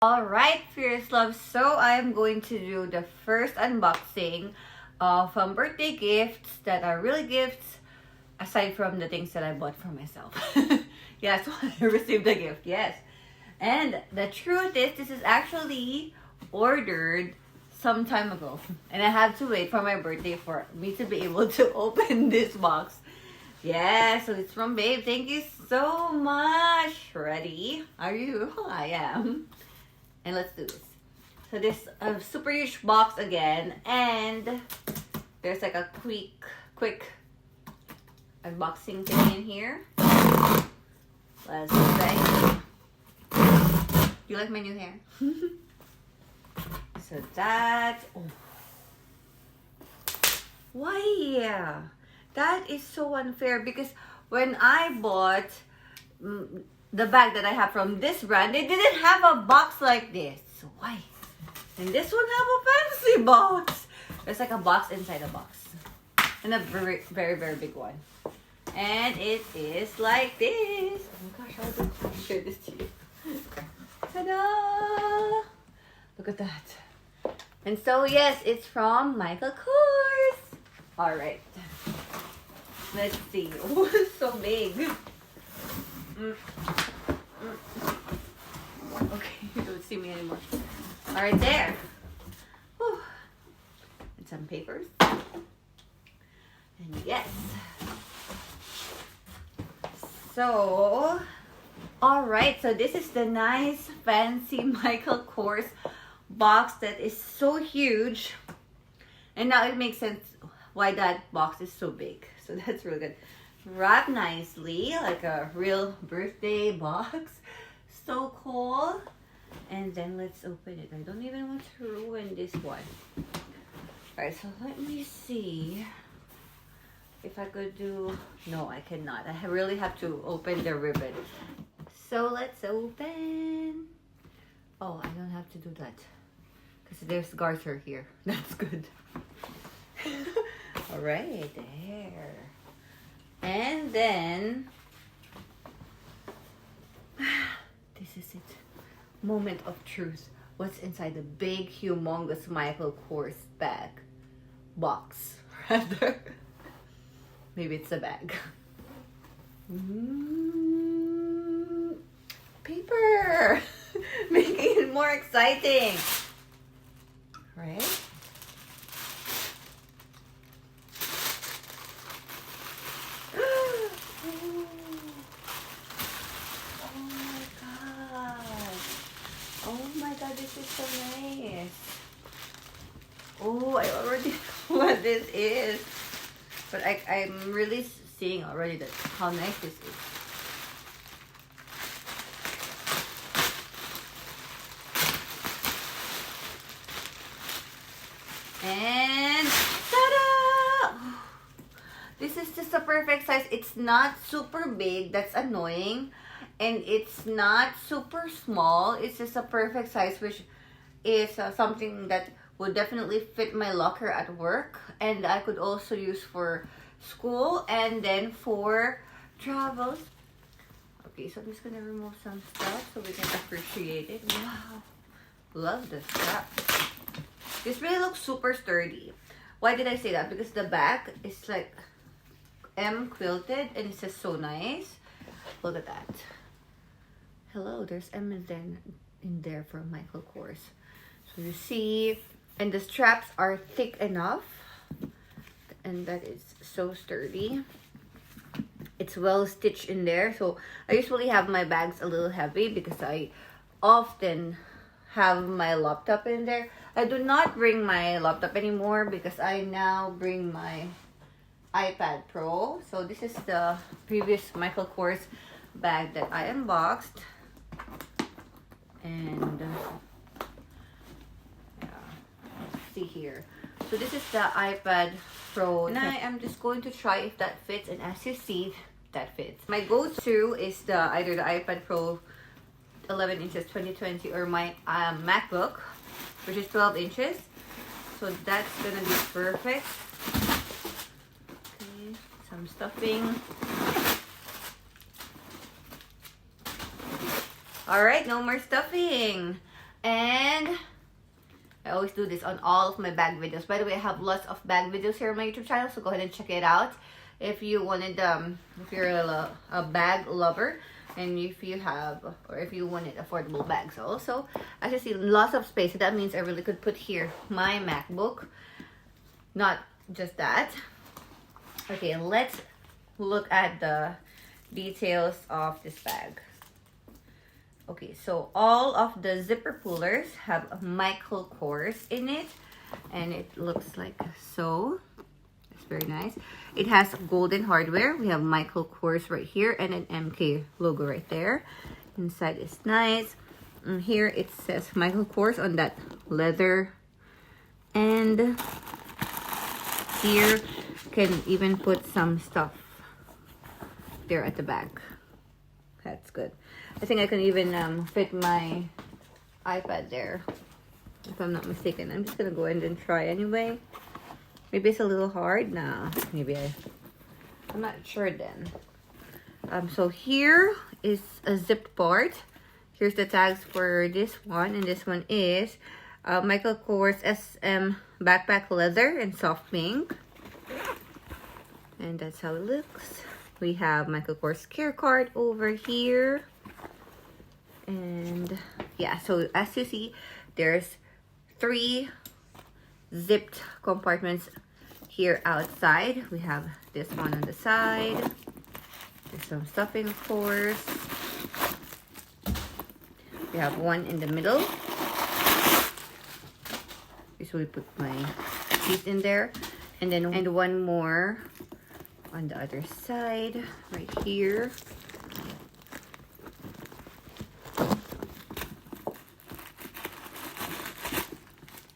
Alright, Fierce Love, so I am going to do the first unboxing of birthday gifts that are really gifts aside from the things that I bought for myself. Yes, when I received a gift, yes. And the truth is, this is actually ordered some time ago. And I have to wait for my birthday for me to be able to open this box. Yeah, so it's from Babe. Thank you so much. Ready? Are you? I am. And let's do this. So this super huge box again, and there's like a quick unboxing thing in here. Let's say, you like my new hair? So that, oh, why? That is so unfair because when I bought the bag that I have from this brand, they didn't have a box like this. So why? And this one have a fancy box. There's like a box inside a box. And a very, very big one. And it is like this. Oh my gosh, how do I show this to you? Ta-da! Look at that. And so yes, it's from Michael Kors. Alright. Let's see. Oh, it's so big. Okay, you don't see me anymore. All right, there. Whew. And some papers. And yes. So, all right. So this is the nice, fancy Michael Kors box that is so huge. And now it makes sense why that box is so big. So that's really good. Wrapped nicely, like a real birthday box. So cool. And then let's open it. I don't even want to ruin this one. Alright, so let me see if I could do... No, I cannot. I really have to open the ribbon. So let's open. Oh, I don't have to do that because there's garter here. That's good. Alright, there. And then, this is it. Moment of truth. What's inside the big, humongous Michael Kors bag? Box, rather. Maybe it's a bag. Paper! Making it more exciting. Right? This is so nice. Oh, I already know what this is. But I'm really seeing already that how nice this is. And ta-da! This is just a perfect size. It's not super big. That's annoying. And it's not super small. It's just a perfect size, which is something that would definitely fit my locker at work. And I could also use for school and then for travels. Okay, so I'm just going to remove some stuff so we can appreciate it. Wow. Love the strap. This really looks super sturdy. Why did I say that? Because the back is like quilted and it's just so nice. Look at that. Hello, there's M in there for Michael Kors. So you see, and the straps are thick enough, and that is so sturdy. It's well stitched in there. So I usually have my bags a little heavy because I often have my laptop in there. I do not bring my laptop anymore because I now bring my iPad Pro. So this is the previous Michael Kors bag that I unboxed. And yeah, see here. So this is the iPad Pro. And I am just going to try if that fits, and as you see, that fits. My go-to is either the iPad Pro 11 inches 2020 or my MacBook, which is 12 inches. So that's gonna be perfect. Okay, some stuffing. Alright, no more stuffing. I always do this on all of my bag videos. By the way, I have lots of bag videos here on my YouTube channel, so go ahead and check it out if you wanted, if you're a bag lover, and if you have, or if you wanted affordable bags. Also, as you see, lots of space. So that means I really could put here my MacBook. Not just that. Okay, let's look at the details of this bag. Okay, so all of the zipper pullers have Michael Kors in it, and it looks like so. It's very nice. It has golden hardware. We have Michael Kors right here and an MK logo right there. Inside is nice. And here it says Michael Kors on that leather, and here can even put some stuff there at the back. That's good. I think I can even fit my iPad there, if I'm not mistaken. I'm just gonna go ahead and try anyway. Maybe it's a little hard. Nah, maybe I'm not sure then. So here is a zipped part. Here's the tags for this one, and this one is Michael Kors SM backpack leather in soft pink, and that's how it looks. We have Michael Kors care card over here. And yeah, so as you see, there's 3 zipped compartments here outside. We have this one on the side. There's some stuffing, of course. We have one in the middle. Usually put my keys in there. And then one more on the other side, right here.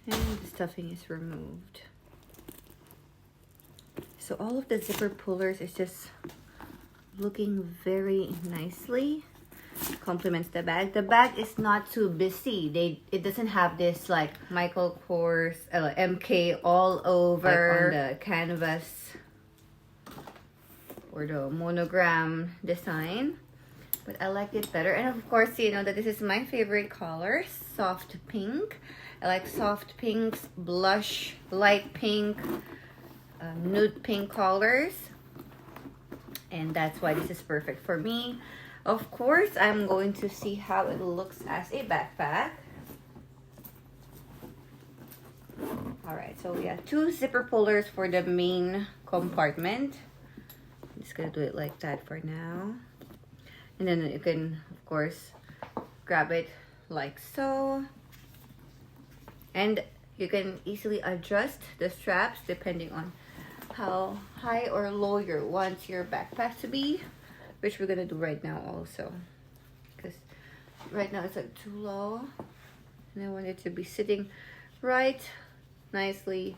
And the stuffing is removed. So all of the zipper pullers is just looking very nicely. Complements the bag. The bag is not too busy. It doesn't have this like Michael Kors MK all over like on the canvas or the monogram design. But I like it better. And of course, you know that this is my favorite color, soft pink. I like soft pinks, blush, light pink, nude pink colors. And that's why this is perfect for me. Of course, I'm going to see how it looks as a backpack. Alright, so we have 2 zipper pullers for the main compartment. I'm just going to do it like that for now. And then you can, of course, grab it like so. And you can easily adjust the straps depending on how high or low you want your backpack to be, which we're gonna do right now also, because right now it's like too low, and I want it to be sitting right nicely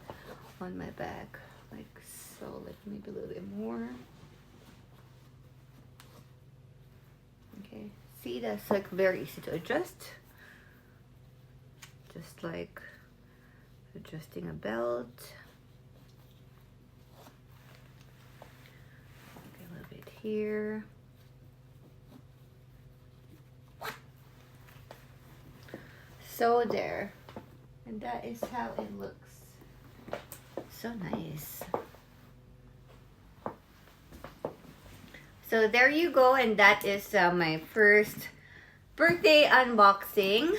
on my back, like so. Like maybe a little bit more. Okay, see, that's like very easy to adjust. Just like adjusting a belt. Okay, a little bit here. So there. And that is how it looks. So nice. So there you go, and that is my first birthday unboxing.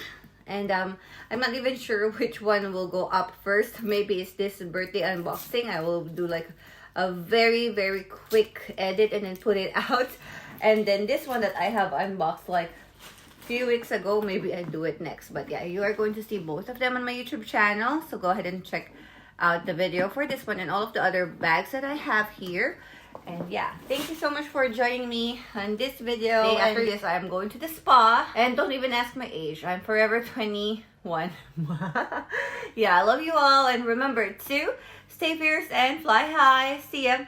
And I'm not even sure which one will go up first. Maybe it's this birthday unboxing. I will do like a very, very quick edit and then put it out. And then this one that I have unboxed like a few weeks ago, maybe I do it next. But yeah, you are going to see both of them on my YouTube channel. So go ahead and check out the video for this one and all of the other bags that I have here. And yeah, thank you so much for joining me on this video. After this, I'm going to the spa. And don't even ask my age. I'm forever 21. Yeah, I love you all. And remember to stay fierce and fly high. See ya.